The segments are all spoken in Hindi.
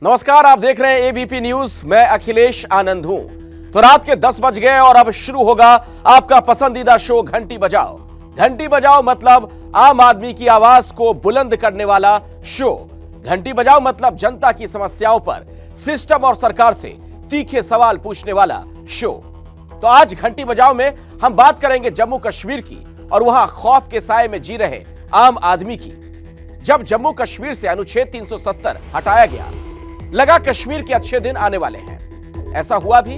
नमस्कार, आप देख रहे हैं एबीपी न्यूज। मैं अखिलेश आनंद हूं। तो रात के 10 बज गए और अब शुरू होगा आपका पसंदीदा शो घंटी बजाओ। घंटी बजाओ मतलब आम आदमी की आवाज को बुलंद करने वाला शो। घंटी बजाओ मतलब जनता की समस्याओं पर सिस्टम और सरकार से तीखे सवाल पूछने वाला शो। तो आज घंटी बजाओ में हम बात करेंगे जम्मू कश्मीर की और वहां खौफ के साए में जी रहे आम आदमी की। जब जम्मू कश्मीर से अनुच्छेद 370 हटाया गया, लगा कश्मीर के अच्छे दिन आने वाले हैं। ऐसा हुआ भी।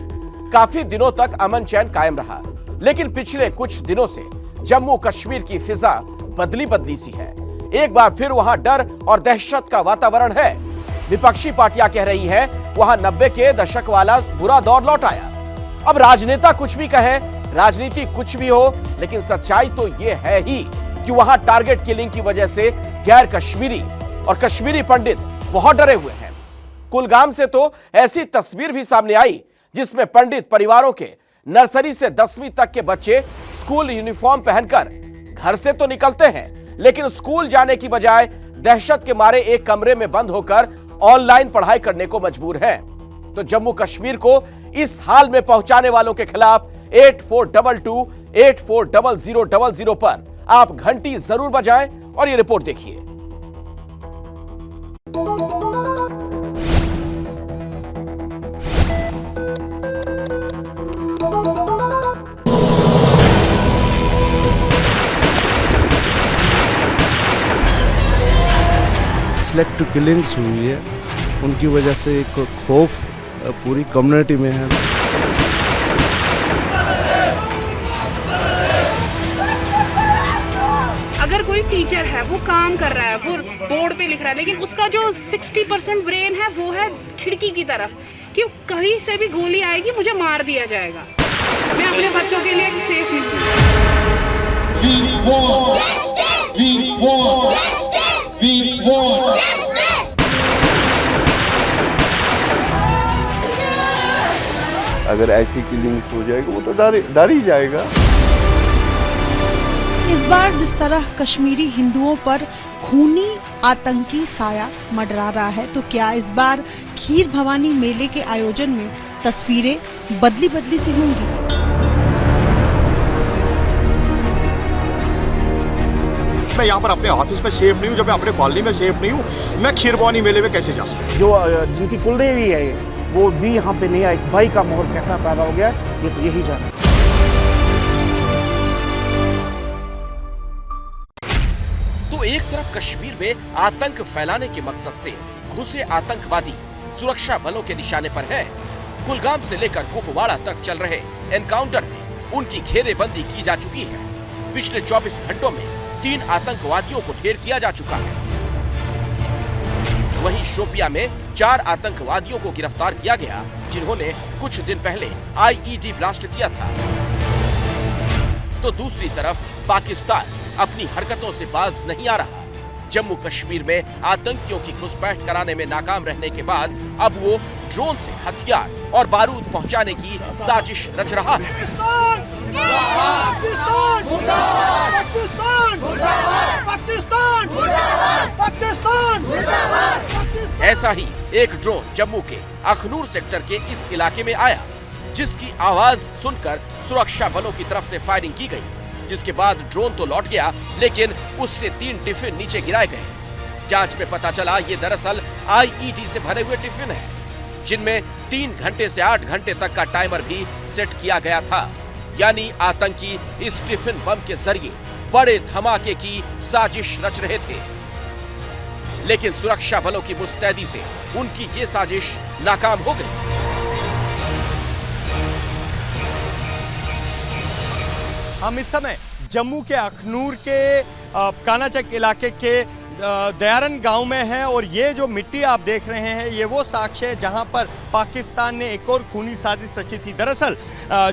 काफी दिनों तक अमन चैन कायम रहा, लेकिन पिछले कुछ दिनों से जम्मू कश्मीर की फिजा बदली सी है। एक बार फिर वहां डर और दहशत का वातावरण है। विपक्षी पार्टियां कह रही हैं वहां 90 के दशक वाला बुरा दौर लौट आया। अब राजनेता कुछ भी कहे, राजनीति कुछ भी हो, लेकिन सच्चाई तो यह है ही कि वहां टारगेट किलिंग की वजह से गैर कश्मीरी और कश्मीरी पंडित बहुत डरे हुए हैं। कुलगाम से तो ऐसी तस्वीर भी सामने आई जिसमें पंडित परिवारों के नर्सरी से 10वीं तक के बच्चे स्कूल यूनिफॉर्म पहनकर घर से तो निकलते हैं, लेकिन स्कूल जाने की बजाय दहशत के मारे एक कमरे में बंद होकर ऑनलाइन पढ़ाई करने को मजबूर हैं। तो जम्मू कश्मीर को इस हाल में पहुंचाने वालों के खिलाफ 8422 840000 पर आप घंटी जरूर बजाएं और ये रिपोर्ट देखिए। सिलेक्ट किलिंग्स हुई है, उनकी वजह से एक खौफ पूरी कम्युनिटी में है। अगर कोई टीचर है वो काम कर रहा है, वो बोर्ड पे लिख रहा है, लेकिन उसका जो 60% ब्रेन है वो है खिड़की की तरफ कि कहीं से भी गोली आएगी मुझे मार दिया जाएगा। मैं अपने बच्चों के लिए सेफ नहीं हूँ। अगर ऐसी किलिंग हो जाएगी वो तो डर ही जाएगा। इस बार जिस तरह कश्मीरी हिंदुओं पर खूनी आतंकी साया मंडरा रहा है, तो क्या इस बार खीर भवानी मेले के आयोजन में तस्वीरें बदली सी होंगी? मैं यहाँ पर अपने ऑफिस में सेफ नहीं हूँ, जब मैं अपने कॉलोनी में सेफ नहीं हूँ, मैं खीर भवानी मेले में कैसे जा सकता? जो जिनकी कुलदेवी है वो भी यहाँ पे नहीं आए। भाई का माहौल कैसा पैदा हो गया ये तो यही जाने। तो एक तरफ कश्मीर में आतंक फैलाने के मकसद से घुसे आतंकवादी सुरक्षा बलों के निशाने पर हैं। कुलगाम से लेकर कुपवाड़ा तक चल रहे एनकाउंटर में उनकी घेरेबंदी की जा चुकी है। पिछले 24 घंटों में 3 आतंकवादियों को ढेर किया जा चुका है। वहीं शोपिया में 4 आतंकवादियों को गिरफ्तार किया गया, जिन्होंने कुछ दिन पहले आईईडी ब्लास्ट किया था। तो दूसरी तरफ पाकिस्तान अपनी हरकतों से बाज नहीं आ रहा। जम्मू कश्मीर में आतंकियों की घुसपैठ कराने में नाकाम रहने के बाद अब वो ड्रोन से हथियार और बारूद पहुंचाने की साजिश रच रहा है। ऐसा ही एक ड्रोन जम्मू के अखनूर सेक्टर के इस इलाके में आया, जिसकी आवाज सुनकर सुरक्षा बलों की तरफ से फायरिंग की गई, जिसके बाद ड्रोन तो लौट गया, लेकिन उससे 3 टिफिन नीचे गिराए गए। जांच में पता चला ये दरअसल आईईडी से भरे हुए टिफिन हैं, जिनमें 3 घंटे से 8 घंटे तक का टाइमर भी सेट किया गया था। यानी आतंकी इस टिफिन बम के जरिए बड़े धमाके की साजिश रच रहे थे, लेकिन सुरक्षा बलों की मुस्तैदी से उनकी ये साजिश नाकाम हो गई। हम इस समय जम्मू के अखनूर के कानाचक इलाके के दयारन गांव में हैं और ये जो मिट्टी आप देख रहे हैं ये वो साक्ष्य है जहां पर पाकिस्तान ने एक और खूनी साजिश रची थी। दरअसल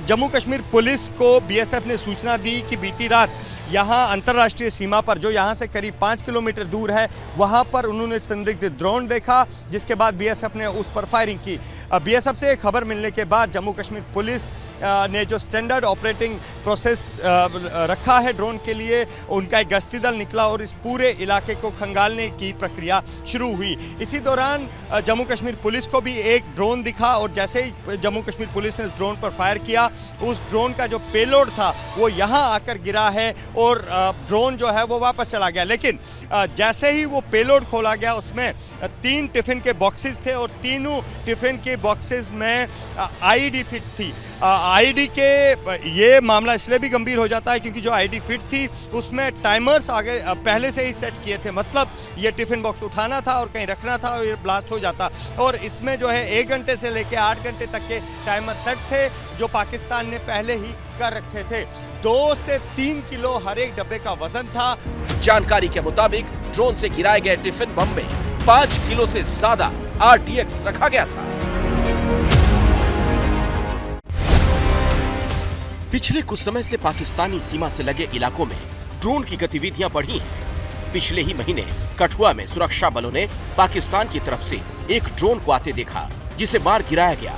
जम्मू कश्मीर पुलिस को बीएसएफ ने सूचना दी कि बीती रात यहाँ अंतर्राष्ट्रीय सीमा पर, जो यहाँ से करीब 5 किलोमीटर दूर है, वहाँ पर उन्होंने संदिग्ध ड्रोन देखा, जिसके बाद बीएसएफ ने उस पर फायरिंग की। बीएसएफ से खबर मिलने के बाद जम्मू कश्मीर पुलिस ने जो स्टैंडर्ड ऑपरेटिंग प्रोसेस रखा है ड्रोन के लिए, उनका एक गश्ती दल निकला और इस पूरे इलाके को खंगालने की प्रक्रिया शुरू हुई। इसी दौरान जम्मू कश्मीर पुलिस को भी एक ड्रोन दिखा और जैसे ही जम्मू कश्मीर पुलिस ने उस ड्रोन पर फायर किया, उस ड्रोन का जो पेलोड था वो यहाँ आकर गिरा है और ड्रोन जो है वो वापस चला गया। लेकिन जैसे ही वो पेलोड खोला गया उसमें 3 टिफ़िन के बॉक्सेस थे और तीनों टिफ़िन के बॉक्सेस में आईडी फिट थी। आईडी के ये मामला इसलिए भी गंभीर हो जाता है क्योंकि जो आईडी फिट थी उसमें टाइमर्स आगे पहले से ही सेट किए थे, मतलब ये टिफ़िन बॉक्स उठाना था और कहीं रखना था और ये ब्लास्ट हो जाता। और इसमें जो है 1 घंटे से लेकर 8 घंटे तक के टाइमर सेट थे जो पाकिस्तान ने पहले ही कर रखे थे। 2 से 3 किलो हर एक डब्बे का वजन था। जानकारी के मुताबिक ड्रोन से गिराए गए टिफिन बम में 5 किलो से ज्यादा RDX रखा गया था। पिछले कुछ समय से पाकिस्तानी सीमा से लगे इलाकों में ड्रोन की गतिविधियां बढ़ी हैं। पिछले ही महीने कठुआ में सुरक्षा बलों ने पाकिस्तान की तरफ से एक ड्रोन को आते देखा जिसे मार गिराया गया।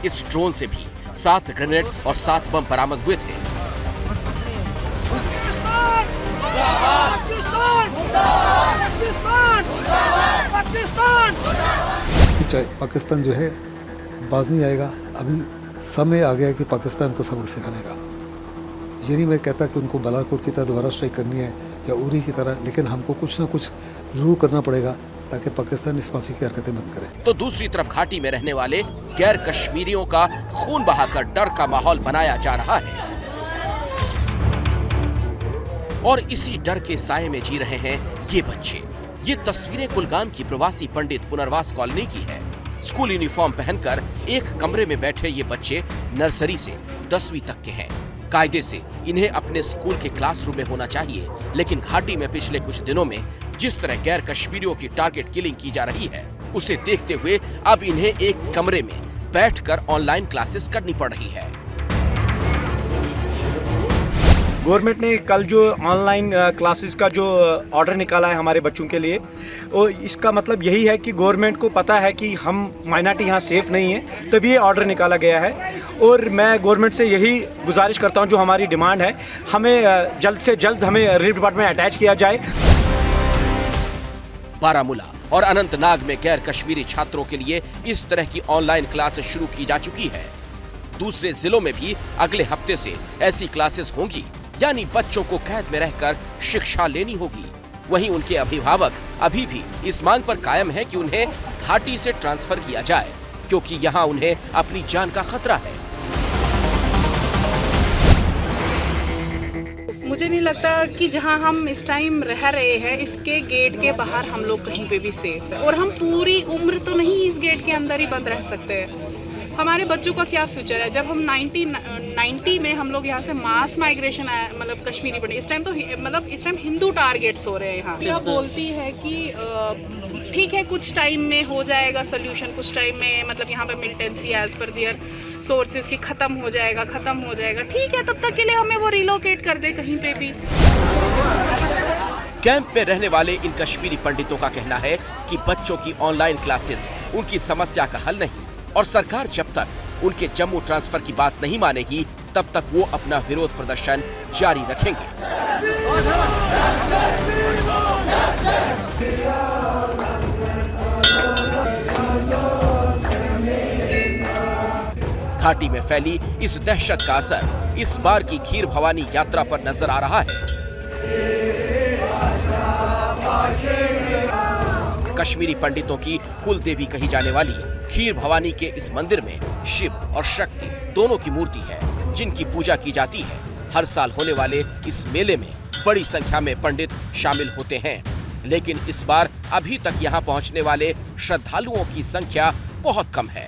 इस ड्रोन से भी 7 ग्रेनेड और 7 बम बरामद हुए थे। पाकिस्तान जो है बाज नहीं आएगा। अभी समय आ गया है कि पाकिस्तान को सबक सिखाने का। ये नहीं मैं कहता कि उनको बालाकोट की तरह दोबारा स्ट्राइक करनी है या उरी की तरह, लेकिन हमको कुछ ना कुछ जरूर करना पड़ेगा ताकि पाकिस्तान इस माफी की हरकतें बंद करे। तो दूसरी तरफ घाटी में रहने वाले गैर कश्मीरियों का खून बहाकर डर का माहौल बनाया जा रहा है और इसी डर के साये में जी रहे हैं ये बच्चे। ये तस्वीरें कुलगाम की प्रवासी पंडित पुनर्वास कॉलोनी की है। स्कूल यूनिफॉर्म पहनकर एक कमरे में बैठे ये बच्चे नर्सरी से 10वीं तक के हैं। कायदे से इन्हें अपने स्कूल के क्लासरूम में होना चाहिए, लेकिन घाटी में पिछले कुछ दिनों में जिस तरह गैर कश्मीरियों की टारगेट किलिंग की जा रही है, उसे देखते हुए अब इन्हें एक कमरे में बैठकर ऑनलाइन क्लासेस करनी पड़ रही है। गवर्नमेंट ने कल जो ऑनलाइन क्लासेस का जो ऑर्डर निकाला है हमारे बच्चों के लिए, वो इसका मतलब यही है कि गवर्नमेंट को पता है कि हम माइनॉरिटी यहाँ सेफ नहीं है, तभी ये ऑर्डर निकाला गया है। और मैं गवर्नमेंट से यही गुजारिश करता हूँ, जो हमारी डिमांड है, हमें जल्द से जल्द हमें रिलीफ डिपार्टमेंट में अटैच किया जाए। बारामूला और अनंतनाग में गैर कश्मीरी छात्रों के लिए इस तरह की ऑनलाइन क्लासेस शुरू की जा चुकी है। दूसरे जिलों में भी अगले हफ्ते से ऐसी क्लासेस होंगी, यानी बच्चों को कैद में रहकर शिक्षा लेनी होगी। वहीं उनके अभिभावक अभी भी इस मांग पर कायम हैं कि उन्हें घाटी से ट्रांसफर किया जाए, क्योंकि यहां उन्हें अपनी जान का खतरा है। मुझे नहीं लगता कि जहां हम इस टाइम रह रहे हैं इसके गेट के बाहर हम लोग कहीं पे भी सेफ है, और हम पूरी उम्र तो नहीं इस गेट के अंदर ही बंद रह सकते हैं। हमारे बच्चों का क्या फ्यूचर है? जब हम 90 में हम लोग यहाँ से मास माइग्रेशन आया, मतलब कश्मीरी बने, इस टाइम तो मतलब इस टाइम हिंदू टारगेट्स हो रहे हैं यहाँ। यह बोलती है कि ठीक है कुछ टाइम में हो जाएगा सोल्यूशन, कुछ टाइम में मतलब यहाँ पे मिलिटेंसी एज पर दियर सोर्सेज की खत्म हो जाएगा। ठीक है, तब तक के लिए हमें वो रिलोकेट कर दे कहीं पे भी। कैंप में रहने वाले इन कश्मीरी पंडितों का कहना है कि बच्चों की ऑनलाइन क्लासेस उनकी समस्या का हल नहीं, और सरकार जब तक उनके जम्मू ट्रांसफर की बात नहीं मानेगी तब तक वो अपना विरोध प्रदर्शन जारी रखेंगे। घाटी में फैली इस दहशत का असर इस बार की खीर भवानी यात्रा पर नजर आ रहा है। कश्मीरी पंडितों की कुल देवी कही जाने वाली खीर भवानी के इस मंदिर में शिव और शक्ति दोनों की मूर्ति है, जिनकी पूजा की जाती है। हर साल होने वाले इस मेले में बड़ी संख्या में पंडित शामिल होते हैं, लेकिन इस बार अभी तक यहाँ पहुँचने वाले श्रद्धालुओं की संख्या बहुत कम है।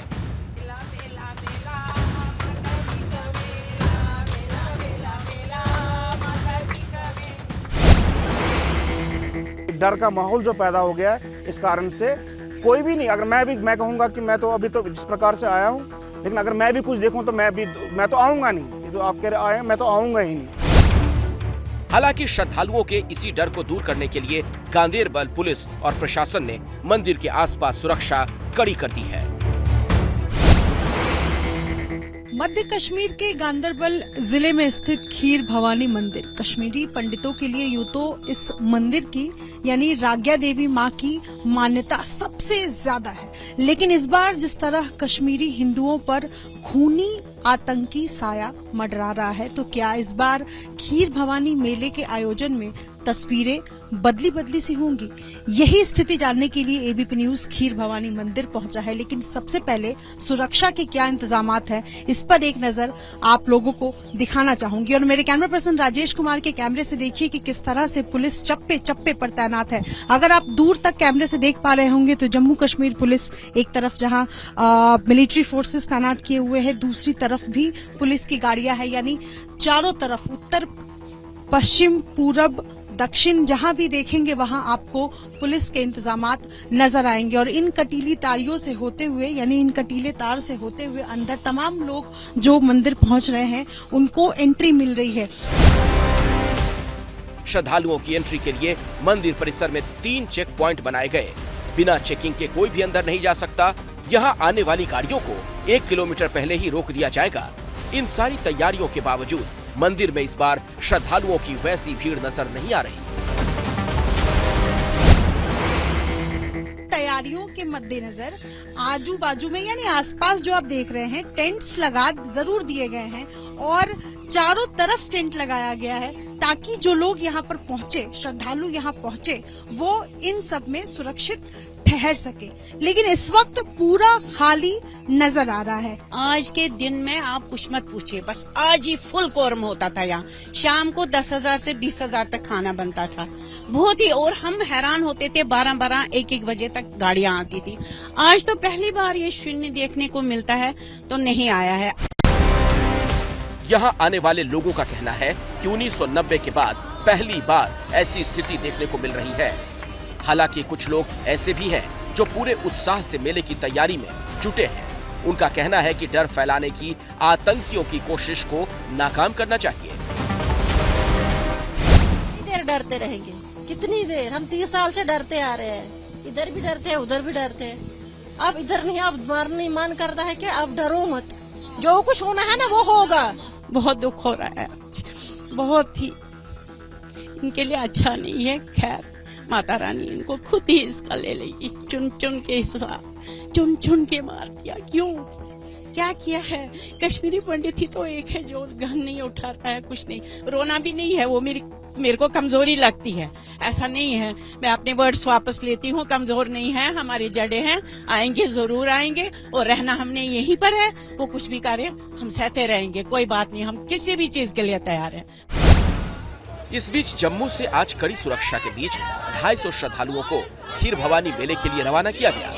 डर का माहौल जो पैदा हो गया है, इस कारण से कोई भी नहीं, अगर मैं कहूँगा कि मैं तो अभी तो जिस प्रकार से आया हूँ, लेकिन अगर मैं भी कुछ देखूँ तो मैं तो आऊँगा नहीं। ये जो आप कह रहे आए, मैं तो आऊँगा ही नहीं। हालांकि श्रद्धालुओं के इसी डर को दूर करने के लिए गांदेरबल पुलिस और प्रशासन ने मंदिर के आसपास सुरक्षा कड़ी कर दी है। मध्य कश्मीर के गांदरबल जिले में स्थित खीर भवानी मंदिर कश्मीरी पंडितों के लिए यूं तो इस मंदिर की यानी राज्ञा देवी मां की मान्यता सबसे ज्यादा है, लेकिन इस बार जिस तरह कश्मीरी हिंदुओं पर खूनी आतंकी साया मंडरा रहा है, तो क्या इस बार खीर भवानी मेले के आयोजन में तस्वीरें बदली बदली सी होंगी? यही स्थिति जानने के लिए एबीपी न्यूज खीर भवानी मंदिर पहुंचा है, लेकिन सबसे पहले सुरक्षा के क्या इंतजामात है इस पर एक नजर आप लोगों को दिखाना चाहूंगी। और मेरे कैमरा पर्सन राजेश कुमार के कैमरे से देखिए कि किस तरह से पुलिस चप्पे चप्पे पर तैनात है। अगर आप दूर तक कैमरे से देख पा रहे होंगे तो जम्मू कश्मीर पुलिस एक तरफ जहां मिलिट्री फोर्सेस तैनात किए हुए हैं, दूसरी तरफ भी पुलिस की गाड़ियां हैं, यानी चारों तरफ उत्तर पश्चिम पूरब दक्षिण जहां भी देखेंगे वहां आपको पुलिस के इंतजामात नजर आएंगे। और इन कटीली तारियों से होते हुए यानी इन कटीले तार से होते हुए अंदर तमाम लोग जो मंदिर पहुंच रहे हैं उनको एंट्री मिल रही है। श्रद्धालुओं की एंट्री के लिए मंदिर परिसर में 3 चेक पॉइंट बनाए गए। बिना चेकिंग के कोई भी अंदर नहीं जा सकता। यहां आने वाली गाड़ियों को 1 किलोमीटर पहले ही रोक दिया जाएगा। इन सारी तैयारियों के बावजूद मंदिर में इस बार श्रद्धालुओं की वैसी भीड़ नजर नहीं आ रही। तैयारियों के मद्देनजर आजू बाजू में यानी आसपास जो आप देख रहे हैं टेंट्स लगा जरूर दिए गए हैं और चारों तरफ टेंट लगाया गया है ताकि जो लोग यहाँ पर पहुंचे, श्रद्धालु यहाँ पहुंचे, वो इन सब में सुरक्षित ठहर सके। लेकिन इस वक्त पूरा खाली नजर आ रहा है। आज के दिन में आप कुछ मत पूछिए, बस आज ही फुल कोरम होता था यहाँ। शाम को 10,000 से 20,000 तक खाना बनता था, बहुत ही। और हम हैरान होते थे, 12-12, 1-1 बजे तक गाड़ियाँ आती थी। आज तो पहली बार ये शून्य देखने को मिलता है, तो नहीं आया है। यहाँ आने वाले लोगों का कहना है कि 1990 के बाद पहली बार ऐसी स्थिति देखने को मिल रही है। हालांकि कुछ लोग ऐसे भी हैं जो पूरे उत्साह से मेले की तैयारी में जुटे हैं। उनका कहना है कि डर फैलाने की आतंकियों की कोशिश को नाकाम करना चाहिए। कितनी देर डरते रहेंगे? कितनी देर? हम 30 साल से डरते आ रहे हैं। इधर भी डरते हैं, उधर भी डरते हैं। अब इधर नहीं, अब मारने मन करता है कि अब डरो मत, जो कुछ होना है ना वो होगा। बहुत दुख हो रहा है आज, बहुत ही। इनके लिए अच्छा नहीं है। खैर, माता रानी इनको खुद ही इसका ले लेगी। चुन चुन के हिस्सा, चुन चुन के मार दिया। क्यों? क्या किया है? कश्मीरी पंडित ही तो एक है जो गन नहीं उठाता है, कुछ नहीं। रोना भी नहीं है, वो मेरे को कमजोरी लगती है। ऐसा नहीं है, मैं अपने वर्ड्स वापस लेती हूँ। कमजोर नहीं है, हमारी जड़ें हैं। आएंगे, जरूर आएंगे, और रहना हमने यहीं पर है। वो कुछ भी करे हम सहते रहेंगे, कोई बात नहीं। हम किसी भी चीज के लिए तैयार हैं। इस बीच जम्मू से आज कड़ी सुरक्षा के बीच 250 श्रद्धालुओं को खीर भवानी मेले के लिए रवाना किया गया।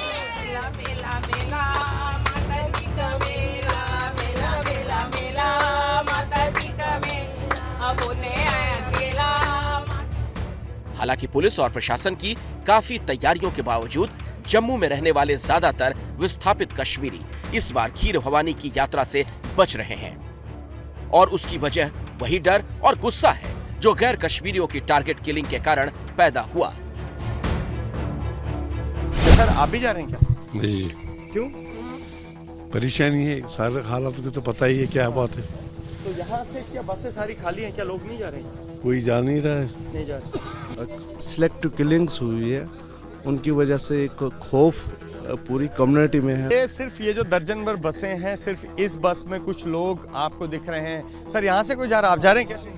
हालांकि पुलिस और प्रशासन की काफी तैयारियों के बावजूद जम्मू में रहने वाले ज्यादातर विस्थापित कश्मीरी इस बार खीर भवानी की यात्रा से बच रहे हैं। और उसकी वजह वही डर और गुस्सा है जो गैर कश्मीरियों की टारगेट किलिंग के कारण पैदा हुआ। सर, आप भी जा रहे हैं क्या? जी। क्यों? परेशानी है, सारे हालात को तो पता ही है क्या बात है। तो यहाँ से क्या बसें सारी खाली हैं? क्या लोग नहीं जा रहे हैं? कोई जा नहीं रहा है। नहीं जा रहे। सिलेक्टिव किलिंग्स हुई है, उनकी वजह से एक खौफ पूरी कम्युनिटी में है। सिर्फ ये जो दर्जन भर बसें हैं, सिर्फ इस बस में कुछ लोग आपको दिख रहे हैं। सर, यहाँ से कोई जा रहा है? आप जा रहे हैं क्या?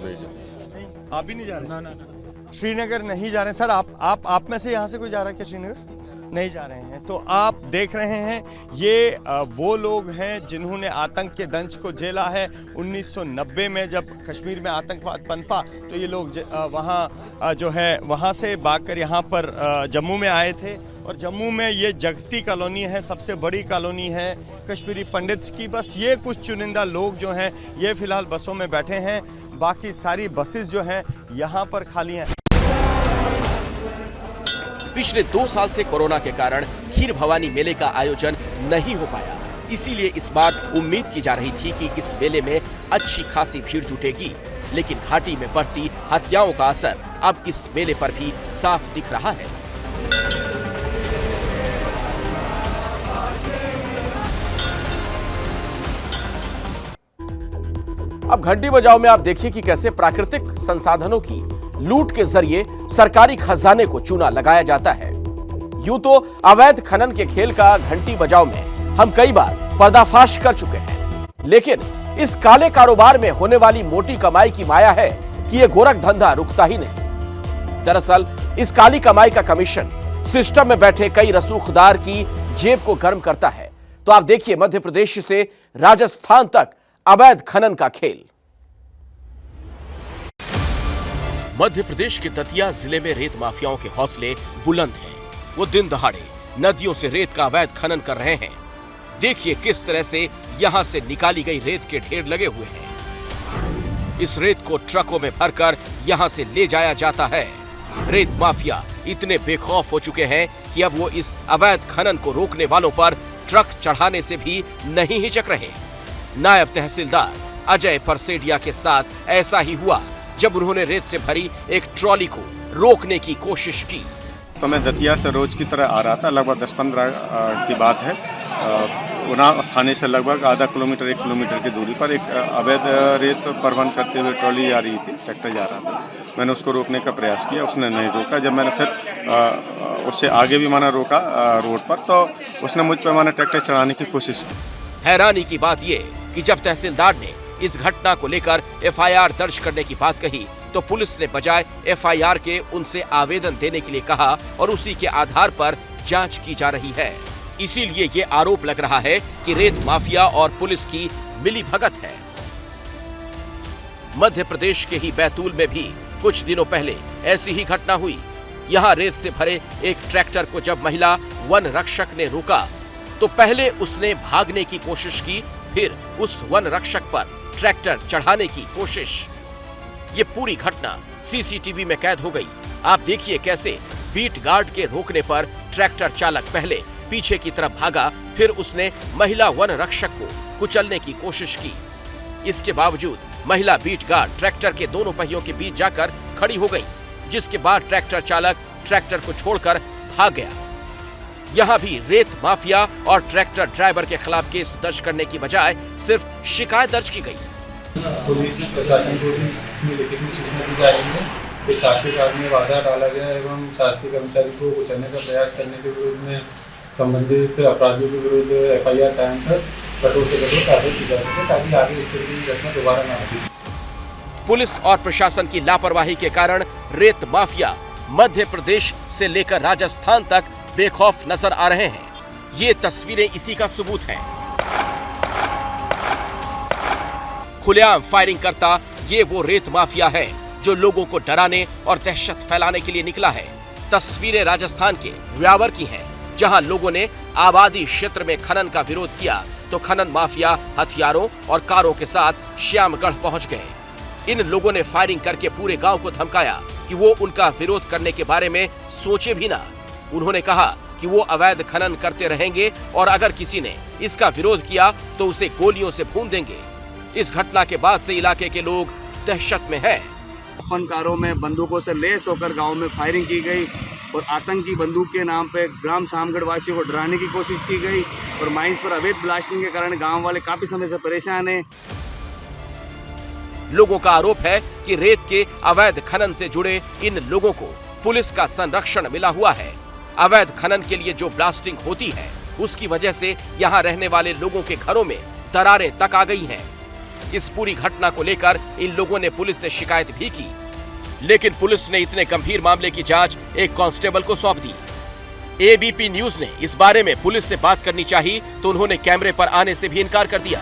नहीं, आप भी नहीं जा रहे? ना। श्रीनगर नहीं जा रहे हैं। सर, आप में से यहाँ से कोई जा रहा है क्या श्रीनगर? नहीं जा रहे हैं। तो आप देख रहे हैं, ये वो लोग हैं जिन्होंने आतंक के दंश को झेला है। 1990 में जब कश्मीर में आतंकवाद पनपा तो ये लोग वहाँ जो है वहाँ से भागकर यहाँ पर जम्मू में आए थे। और जम्मू में ये जगती कॉलोनी है, सबसे बड़ी कॉलोनी है कश्मीरी पंडित्स की। बस ये कुछ चुनिंदा लोग जो हैं ये फिलहाल बसों में बैठे हैं, बाकी सारी बसेस जो हैं यहाँ पर खाली हैं। पिछले 2 साल से कोरोना के कारण खीर भवानी मेले का आयोजन नहीं हो पाया। इसीलिए इस बार उम्मीद की जा रही थी कि इस मेले में अच्छी खासी भीड़ जुटेगी, लेकिन घाटी में बढ़ती हत्याओं का असर अब इस मेले पर भी साफ दिख रहा है। अब घंटी बजाओ में आप देखिए कि कैसे प्राकृतिक संसाधनों की लूट के जरिए सरकारी खजाने को चूना लगाया जाता है। यूं तो अवैध खनन के खेल का घंटी बजाओ में हम कई बार पर्दाफाश कर चुके हैं, लेकिन इस काले कारोबार में होने वाली मोटी कमाई की माया है कि यह गोरख धंधा रुकता ही नहीं। दरअसल इस काली कमाई का कमीशन सिस्टम में बैठे कई रसूखदार की जेब को गर्म करता है। तो आप देखिए मध्य प्रदेश से राजस्थान तक अवैध खनन का खेल। मध्य प्रदेश के दतिया जिले में रेत माफियाओं के हौसले बुलंद हैं। वो दिन दहाड़े नदियों से रेत का अवैध खनन कर रहे हैं। देखिए किस तरह से यहां से निकाली गई रेत के ढेर लगे हुए हैं। इस रेत को ट्रकों में भरकर यहां से ले जाया जाता है। रेत माफिया इतने बेखौफ हो चुके हैं कि अब वो इस अवैध खनन को रोकने वालों पर ट्रक चढ़ाने से भी नहीं हिचक रहे। नायब तहसीलदार अजय परसेडिया के साथ ऐसा ही हुआ जब उन्होंने रेत से भरी एक ट्रॉली को रोकने की कोशिश की। तो मैं दतिया से रोज की तरह आ रहा था, लगभग 10-15 की बात है। उना थाने से लगभग आधा किलोमीटर 1 किलोमीटर की दूरी पर एक अवैध रेत परिवहन करते हुए ट्रॉली आ रही थी, ट्रैक्टर जा रहा था। मैंने उसको रोकने का प्रयास किया, उसने नहीं रोका। जब मैंने फिर उससे आगे भी मैंने रोका रोड पर, तो उसने मुझ पर मैंने ट्रैक्टर चढ़ाने की कोशिश की। हैरानी की बात यह कि जब तहसीलदार ने इस घटना को लेकर एफआईआर दर्ज करने की बात कही तो पुलिस ने बजाय एफआईआर के उनसे आवेदन देने के लिए कहा और उसी के आधार पर जांच की जा रही है। इसीलिए ये आरोप लग रहा है कि रेत माफिया और पुलिस की मिलीभगत है। मध्य प्रदेश के ही बैतूल में भी कुछ दिनों पहले ऐसी ही घटना हुई। यहाँ रेत से भरे एक ट्रैक्टर को जब महिला वन रक्षक ने रोका तो पहले उसने भागने की कोशिश की, फिर उस वन रक्षक पर ट्रैक्टर चढ़ाने की कोशिश। ये पूरी घटना सीसीटीवी में कैद हो गई। आप देखिए कैसे बीट गार्ड के रोकने पर ट्रैक्टर चालक पहले पीछे की तरफ भागा, फिर उसने महिला वन रक्षक को कुचलने की कोशिश की। इसके बावजूद महिला बीट गार्ड ट्रैक्टर के दोनों पहियों के बीच जाकर खड़ी हो गई, जिसके बाद ट्रैक्टर चालक ट्रैक्टर को छोड़कर भाग गया। यहाँ भी रेत माफिया और ट्रैक्टर ड्राइवर के खिलाफ केस दर्ज करने की बजाय सिर्फ शिकायत दर्ज की गई। पुलिस प्रशासन को भी लिखित में सूचना दी जाएगी कि शासकीय कार्य में बाधा डाला गया एवं शासकीय कर्मचारी को कुचलने का प्रयास करने के विरोध में संबंधित अपराधियों के विरुद्ध एफआईआर कायम कर कठोर से कठोर कार्रवाई की जा सके, ताकि आगे इस तरह की घटना दोबारा न घटे। पुलिस और प्रशासन की लापरवाही के कारण रेत माफिया मध्य प्रदेश से लेकर राजस्थान तक बेखौफ नजर आ रहे हैं। ये तस्वीरें इसी का सबूत हैं। खुलेआम फायरिंग करता ये वो रेत माफिया है जो लोगों को डराने और दहशत फैलाने के लिए निकला है। तस्वीरें राजस्थान के व्यावर की हैं, जहां लोगों ने आबादी क्षेत्र में खनन का विरोध किया तो खनन माफिया हथियारों और कारों के साथ श्यामगढ़ पहुंच गए। इन लोगों ने फायरिंग करके पूरे गांव को धमकाया कि वो उनका विरोध करने के बारे में सोचे भी ना। उन्होंने कहा कि वो अवैध खनन करते रहेंगे और अगर किसी ने इसका विरोध किया तो उसे गोलियों से भून देंगे। इस घटना के बाद से इलाके के लोग दहशत में हैं। कारों में बंदूकों से लैस होकर गांव में फायरिंग की गई और आतंकी बंदूक के नाम पे ग्राम शामगढ़ वासियों को डराने की कोशिश की गई और माइंस पर अवैध ब्लास्टिंग के कारण गांव वाले काफी समय से परेशान हैं। लोगों का आरोप है कि रेत के अवैध खनन से जुड़े इन लोगों को पुलिस का संरक्षण मिला हुआ है। अवैध खनन के लिए जो ब्लास्टिंग होती है उसकी वजह से यहाँ रहने वाले लोगों के घरों में दरारें तक आ गई हैं। इस पूरी घटना को लेकर इन लोगों ने पुलिस से शिकायत भी की, लेकिन पुलिस ने इतने गंभीर मामले की जांच एक कांस्टेबल को सौंप दी। एबीपी न्यूज ने इस बारे में पुलिस से बात करनी चाहिए तो उन्होंने कैमरे पर आने से भी इनकार कर दिया।